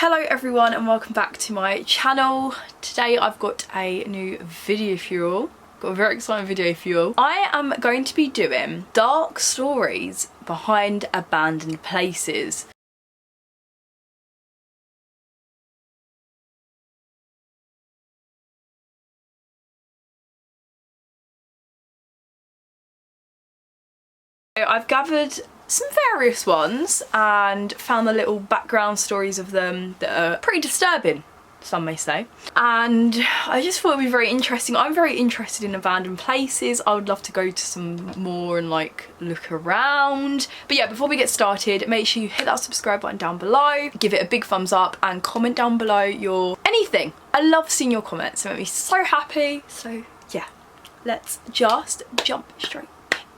Hello everyone and welcome back to my channel. Today I've got a new video for you all. Got a very exciting video for you all. I am going to be doing dark stories behind abandoned places. I've gathered some various ones and found the little background stories of them that are pretty disturbing, some may say. And I just thought it'd be very interesting. I'm very interested in abandoned places. I would love to go to some more and like look around. But yeah, before we get started, make sure you hit that subscribe button down below, give it a big thumbs up and comment down below your anything. I love seeing your comments. They make me so happy. So yeah, let's just jump straight.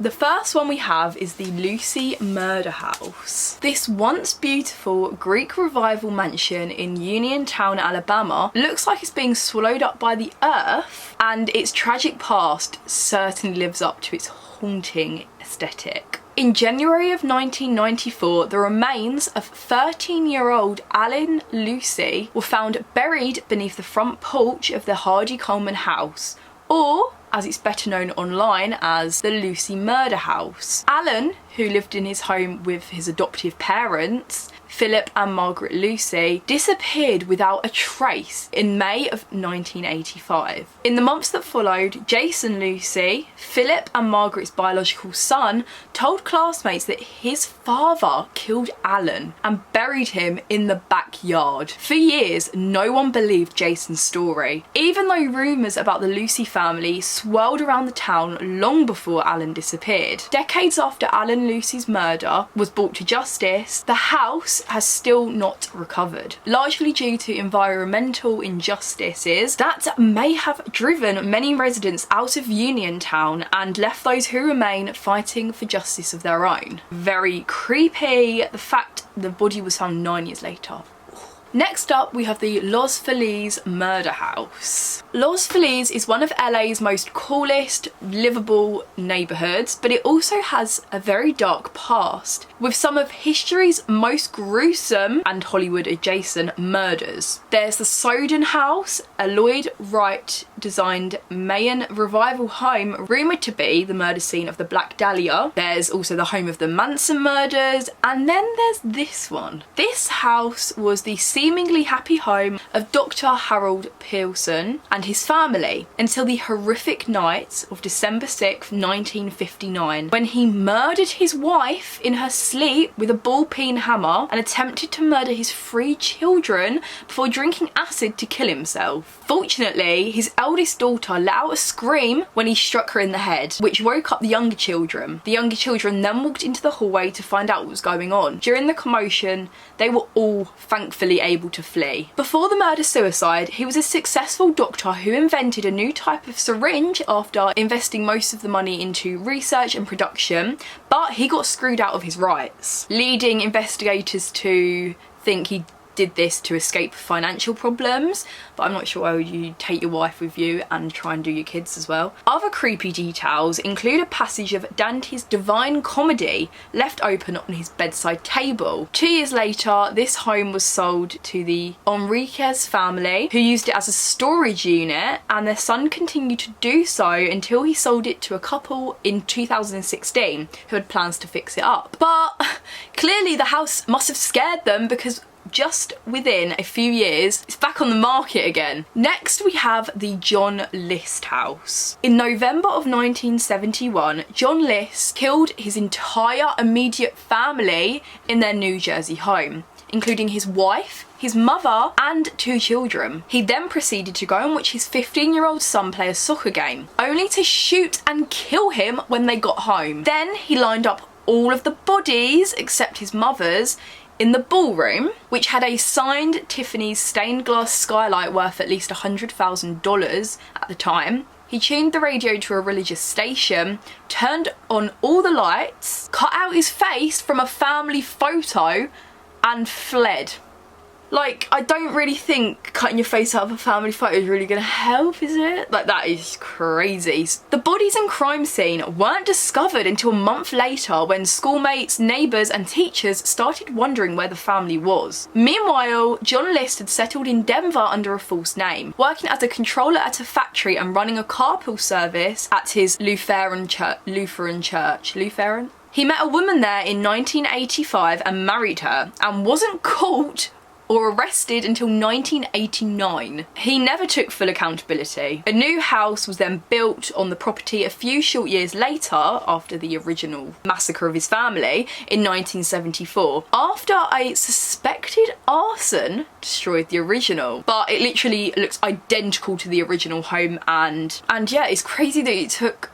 The first one we have is the Lucy Murder House. This once beautiful Greek revival mansion in Uniontown, Alabama looks like it's being swallowed up by the earth, and its tragic past certainly lives up to its haunting aesthetic. In January of 1994, the remains of 13-year-old Alan Lucy were found buried beneath the front porch of the Hardy Coleman house, or as it's better known online as the Lucy Murder House. Alan, who lived in his home with his adoptive parents, Philip and Margaret Lucy, disappeared without a trace in May of 1985. In the months that followed, Jason Lucy, Philip and Margaret's biological son, told classmates that his father killed Alan and buried him in the backyard. For years, no one believed Jason's story, even though rumours about the Lucy family swirled around the town long before Alan disappeared. Decades after Alan Lucy's murder was brought to justice, the house has still not recovered, largely due to environmental injustices that may have driven many residents out of Uniontown and left those who remain fighting for justice of their own. Very creepy. The fact the body was found 9 years later. Next up, we have the Los Feliz Murder House. Los Feliz is one of LA's most coolest, livable neighbourhoods, but it also has a very dark past, with some of history's most gruesome and Hollywood-adjacent murders. There's the Soden House, a Lloyd Wright-designed Mayan revival home rumoured to be the murder scene of the Black Dahlia. There's also the home of the Manson murders, and then there's this one. This house was the seemingly happy home of Dr. Harold Pearson and his family until the horrific night of December 6th, 1959, when he murdered his wife in her sleep with a ball-peen hammer and attempted to murder his 3 children before drinking acid to kill himself. Fortunately, his eldest daughter let out a scream when he struck her in the head, which woke up the younger children. The younger children then walked into the hallway to find out what was going on. During the commotion, they were all thankfully able to flee. Before the murder-suicide, he was a successful doctor who invented a new type of syringe after investing most of the money into research and production, but he got screwed out of his rights, leading investigators to think he did this to escape financial problems, but I'm not sure why would you take your wife with you and try and do your kids as well. Other creepy details include a passage of Dante's Divine Comedy left open on his bedside table. 2 years later, this home was sold to the Enriquez family, who used it as a storage unit, and their son continued to do so until he sold it to a couple in 2016 who had plans to fix it up. But clearly the house must have scared them, because just within a few years, it's back on the market again. Next, we have the John List House. In November of 1971, John List killed his entire immediate family in their New Jersey home, including his wife, his mother, and 2 children. He then proceeded to go and watch his 15-year-old son play a soccer game, only to shoot and kill him when they got home. Then he lined up all of the bodies, except his mother's, in the ballroom, which had a signed Tiffany's stained glass skylight worth at least $100,000 at the time. He tuned the radio to a religious station, turned on all the lights, cut out his face from a family photo, and fled. Like, I don't really think cutting your face out of a family photo is really gonna help, is it? Like, that is crazy. The bodies and crime scene weren't discovered until a month later when schoolmates, neighbours and teachers started wondering where the family was. Meanwhile, John List had settled in Denver under a false name, working as a controller at a factory and running a carpool service at his Lutheran church. Lutheran? He met a woman there in 1985 and married her, and wasn't caught or arrested until 1989. He never took full accountability. A new house was then built on the property a few short years later, after the original massacre of his family, in 1974, after a suspected arson destroyed the original. But it literally looks identical to the original home, and yeah, it's crazy that it took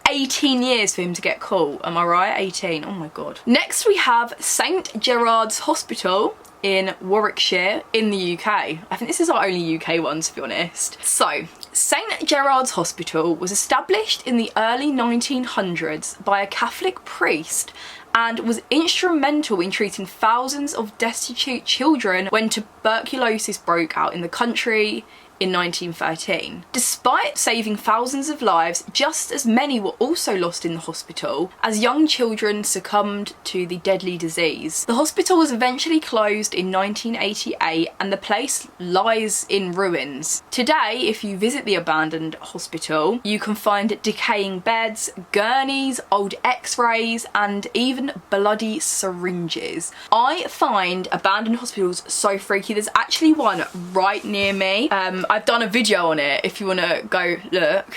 18 years for him to get caught. Am I right? 18. Oh my god. Next we have St Gerard's Hospital in Warwickshire in the UK. I think this is our only UK one, to be honest. So, St Gerard's Hospital was established in the early 1900s by a Catholic priest and was instrumental in treating thousands of destitute children when tuberculosis broke out in the country in 1913. Despite saving thousands of lives, just as many were also lost in the hospital as young children succumbed to the deadly disease. The hospital was eventually closed in 1988 and the place lies in ruins. Today, if you visit the abandoned hospital, you can find decaying beds, gurneys, old x-rays and even bloody syringes. I find abandoned hospitals so freaky. There's actually one right near me. I've done a video on it. If you want to go look,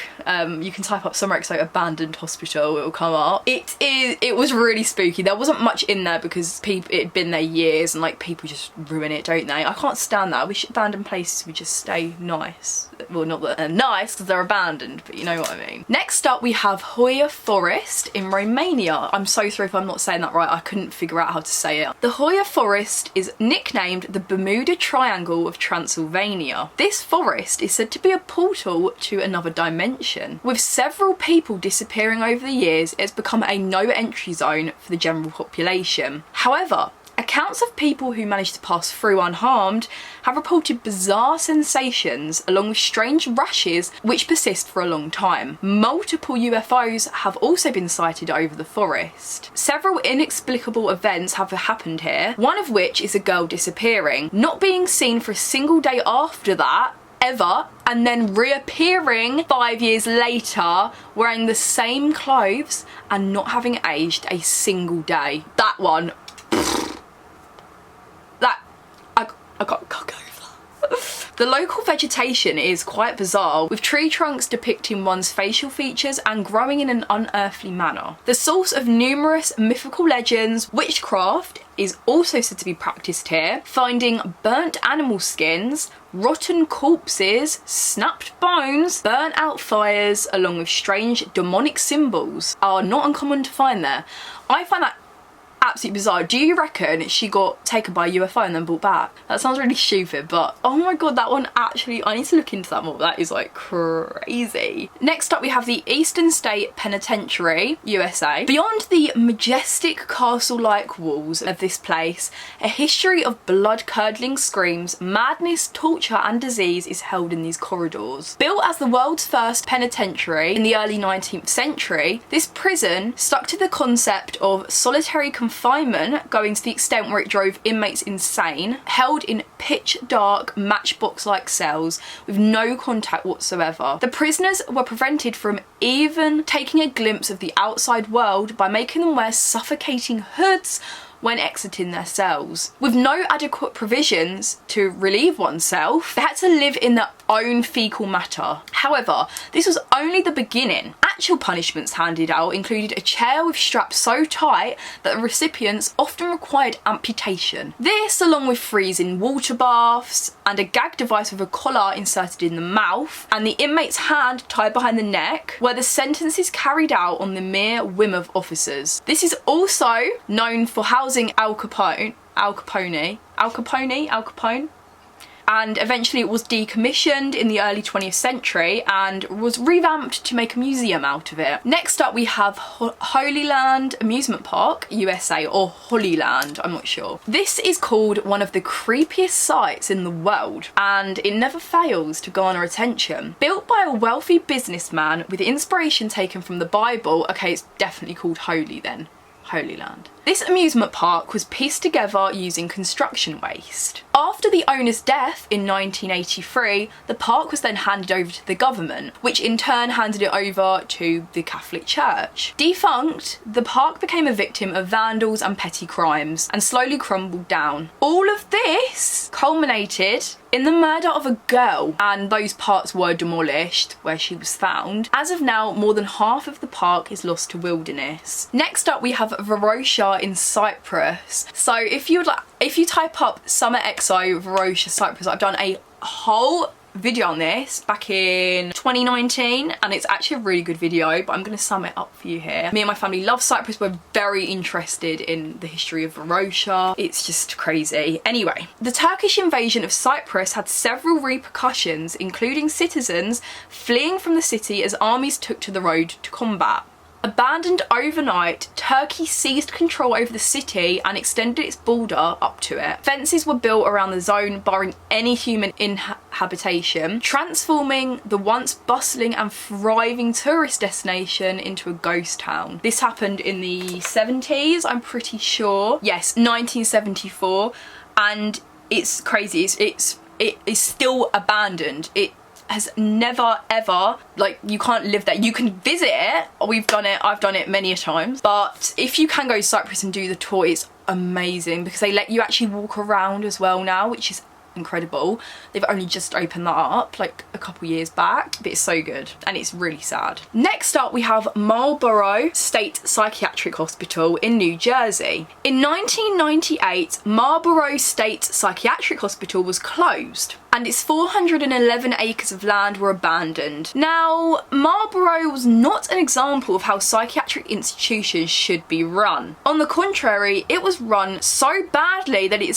you can type up somewhere so abandoned hospital, it will come up. It was really spooky. There wasn't much in there because it had been there years and like people just ruin it, don't they? I can't stand that. I wish abandoned places would just stay nice. Well, not that they're nice because they're abandoned, but you know what I mean. Next up we have Hoia Forest in Romania. I'm so sorry if I'm not saying that right. I couldn't figure out how to say it. The Hoia Forest is nicknamed the Bermuda Triangle of Transylvania. This forest is said to be a portal to another dimension. With several people disappearing over the years, it's become a no-entry zone for the general population. However, accounts of people who managed to pass through unharmed have reported bizarre sensations along with strange rashes which persist for a long time. Multiple UFOs have also been sighted over the forest. Several inexplicable events have happened here, one of which is a girl disappearing, not being seen for a single day after that, ever, and then reappearing 5 years later wearing the same clothes and not having aged a single day. That one, I can't go over that. The local vegetation is quite bizarre, with tree trunks depicting one's facial features and growing in an unearthly manner. The source of numerous mythical legends, witchcraft is also said to be practiced here, finding burnt animal skins, rotten corpses, snapped bones, burnt out fires, along with strange demonic symbols are not uncommon to find there. I find that absolutely bizarre. Do you reckon she got taken by a UFO and then brought back? That sounds really stupid, but oh my god, that one actually, I need to look into that more. That is like crazy. Next up we have the Eastern State Penitentiary, USA. Beyond the majestic castle-like walls of this place, a history of blood-curdling screams, madness, torture and disease is held in these corridors. Built as the world's first penitentiary in the early 19th century, this prison stuck to the concept of solitary confinement, going to the extent where it drove inmates insane, held in pitch dark matchbox-like cells with no contact whatsoever. The prisoners were prevented from even taking a glimpse of the outside world by making them wear suffocating hoods when exiting their cells. With no adequate provisions to relieve oneself, they had to live in their own fecal matter. However, this was only the beginning. Actual punishments handed out included a chair with straps so tight that the recipients often required amputation. This, along with freezing water baths and a gag device with a collar inserted in the mouth and the inmate's hand tied behind the neck, were the sentences carried out on the mere whim of officers. This is also known for housing Al Capone. and eventually it was decommissioned in the early 20th century and was revamped to make a museum out of it. Next up we have Holy Land Amusement Park, USA, or Holyland, I'm not sure. This is called one of the creepiest sites in the world, and it never fails to garner attention. Built by a wealthy businessman with inspiration taken from the Bible, okay, it's definitely called Holy then. Holy Land. This amusement park was pieced together using construction waste. After the owner's death in 1983, the park was then handed over to the government, which in turn handed it over to the Catholic Church. Defunct, the park became a victim of vandals and petty crimes and slowly crumbled down. All of this culminated in the murder of a girl, and those parts were demolished where she was found. As of now, more than half of the park is lost to wilderness. Next up we have Varosha in Cyprus. So if you type up Summer EXO Varosha Cyprus, I've done a whole video on this back in 2019 and it's actually a really good video, but I'm going to sum it up for you here. Me and my family love Cyprus. We're very interested in the history of Varosha. It's just crazy. Anyway, the Turkish invasion of Cyprus had several repercussions, including citizens fleeing from the city as armies took to the road to combat. Abandoned overnight, Turkey seized control over the city and extended its border up to it. Fences were built around the zone, barring any human habitation, transforming the once bustling and thriving tourist destination into a ghost town. This happened in the 70s, I'm pretty sure. Yes, 1974, and it's crazy. It is still abandoned. It has never ever, like, you can't live there. You can visit it, we've done it, I've done it many a times, but if you can go to Cyprus and do the tour, it's amazing because they let you actually walk around as well now, which is incredible. They've only just opened that up like a couple years back, but it's so good and it's really sad. Next up we have Marlborough State Psychiatric Hospital in New Jersey. In 1998, Marlborough State Psychiatric Hospital was closed and its 411 acres of land were abandoned. Now, Marlborough was not an example of how psychiatric institutions should be run. On the contrary, it was run so badly that it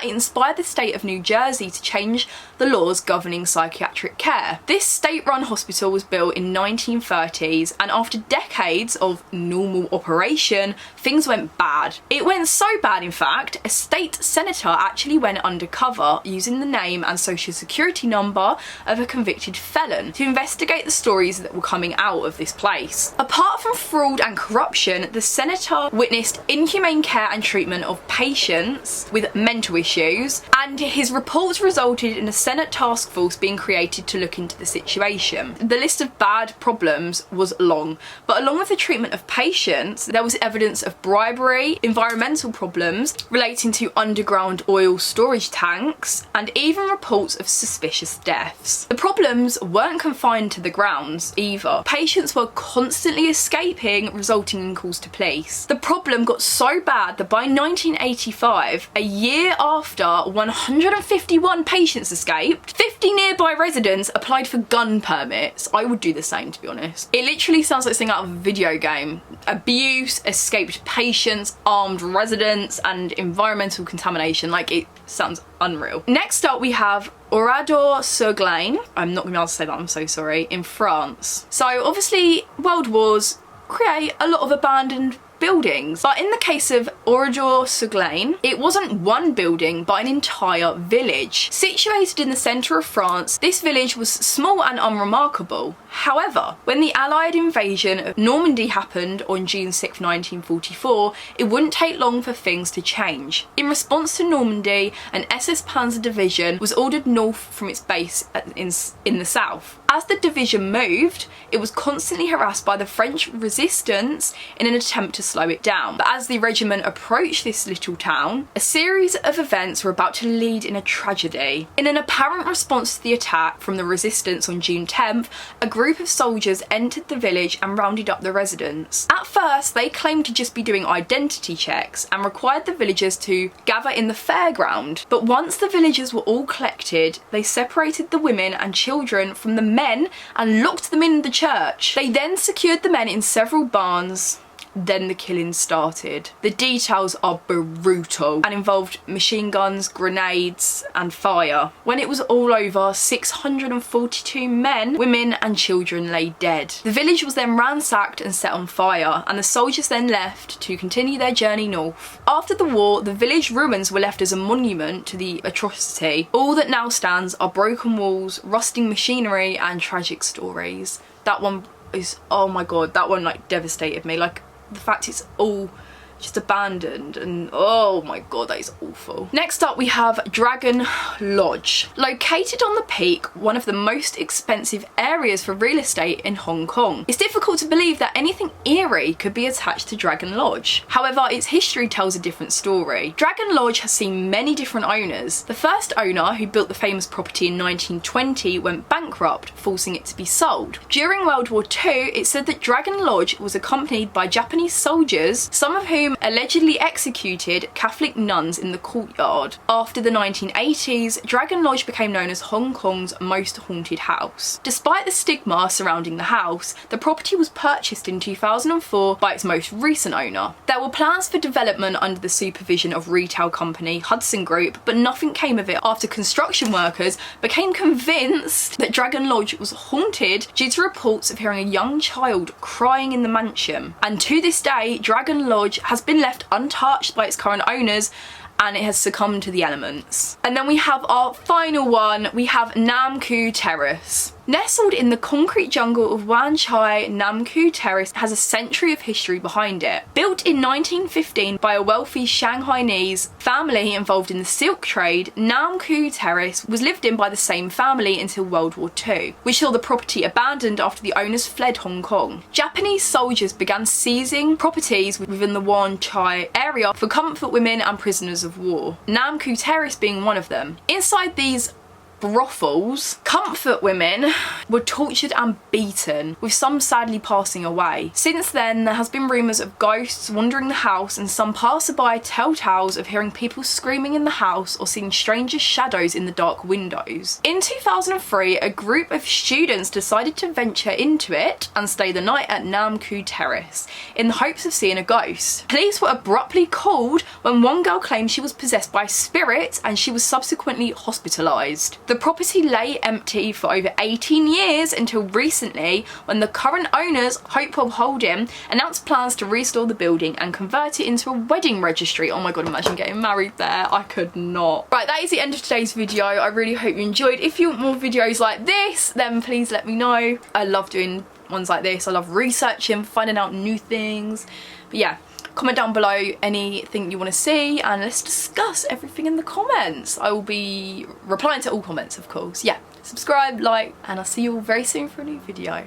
inspired the state of New Jersey to change the laws governing psychiatric care. This state-run hospital was built in 1930s, and after decades of normal operation, things went bad. It went so bad, in fact, a state senator actually went undercover using the name and social security number of a convicted felon to investigate the stories that were coming out of this place. Apart from fraud and corruption, the senator witnessed inhumane care and treatment of patients with mental issues, and his reports resulted in a Senate task force being created to look into the situation. The list of bad problems was long, but along with the treatment of patients, there was evidence of bribery, environmental problems relating to underground oil storage tanks, and even reports of suspicious deaths. The problems weren't confined to the grounds either. Patients were constantly escaping, resulting in calls to police. The problem got so bad that by 1985, a year after 151 patients escaped, 50 nearby residents applied for gun permits. I would do the same, to be honest. It literally sounds like something out of a video game. Abuse, escaped patients, armed residents, and environmental contamination. Like, it sounds unreal. Next up we have Oradour-sur-Glane. I'm not gonna be able to say that, I'm so sorry, in France. So obviously world wars create a lot of abandoned buildings, but in the case of Oradour-sur-Glane, it wasn't one building but an entire village. Situated in the centre of France, this village was small and unremarkable. However, when the Allied invasion of Normandy happened on June 6, 1944, it wouldn't take long for things to change. In response to Normandy, an SS Panzer division was ordered north from its base in the south. As the division moved, it was constantly harassed by the French resistance in an attempt to slow it down. But as the regiment approached this little town, a series of events were about to lead in a tragedy. In an apparent response to the attack from the resistance on June 10th, a group of soldiers entered the village and rounded up the residents. At first, they claimed to just be doing identity checks and required the villagers to gather in the fairground. But once the villagers were all collected, they separated the women and children from the men and locked them in the church. They then secured the men in several barns then the killing started. The details are brutal and involved machine guns, grenades and fire. When it was all over, 642 men, women and children lay dead. The village was then ransacked and set on fire, and the soldiers then left to continue their journey north. After the war, the village ruins were left as a monument to the atrocity. All that now stands are broken walls, rusting machinery and tragic stories. That one is, oh my god, that one like devastated me. Like the fact it's all just abandoned, and oh my god, that is awful. Next up we have Dragon Lodge. Located on the peak, one of the most expensive areas for real estate in Hong Kong. It's difficult to believe that anything eerie could be attached to Dragon Lodge. However, its history tells a different story. Dragon Lodge has seen many different owners. The first owner, who built the famous property in 1920, went bankrupt, forcing it to be sold. During World War II, it's said that Dragon Lodge was accompanied by Japanese soldiers, some of whom allegedly executed Catholic nuns in the courtyard. After the 1980s, Dragon Lodge became known as Hong Kong's most haunted house. Despite the stigma surrounding the house, the property was purchased in 2004 by its most recent owner. There were plans for development under the supervision of retail company Hudson Group, but nothing came of it after construction workers became convinced that Dragon Lodge was haunted due to reports of hearing a young child crying in the mansion. And to this day, Dragon Lodge has been left untouched by its current owners, and it has succumbed to the elements. And then we have our final one, we have Nam Kwu Terrace. Nestled in the concrete jungle of Wan Chai, Nam Kwu Terrace has a century of history behind it. Built in 1915 by a wealthy Shanghainese family involved in the silk trade, Nam Kwu Terrace was lived in by the same family until World War II, which saw the property abandoned after the owners fled Hong Kong. Japanese soldiers began seizing properties within the Wan Chai area for comfort women and prisoners of war, Nam Kwu Terrace being one of them. Inside these brothels, comfort women were tortured and beaten, with some sadly passing away. Since then, there has been rumours of ghosts wandering the house, and some passerby tell tales of hearing people screaming in the house or seeing stranger shadows in the dark windows. In 2003, a group of students decided to venture into it and stay the night at Nam Kwu Terrace in the hopes of seeing a ghost. Police were abruptly called when one girl claimed she was possessed by a spirit, and she was subsequently hospitalised. The property lay empty for over 18 years until recently, when the current owners, Hopewell Holding, announced plans to restore the building and convert it into a wedding registry. Oh my god, imagine getting married there. I could not. Right, that is the end of today's video. I really hope you enjoyed. If you want more videos like this, then please let me know. I love doing ones like this. I love researching, finding out new things. But yeah, comment down below anything you want to see, and let's discuss everything in the comments. I will be replying to all comments, of course. Yeah, subscribe, like, and I'll see you all very soon for a new video.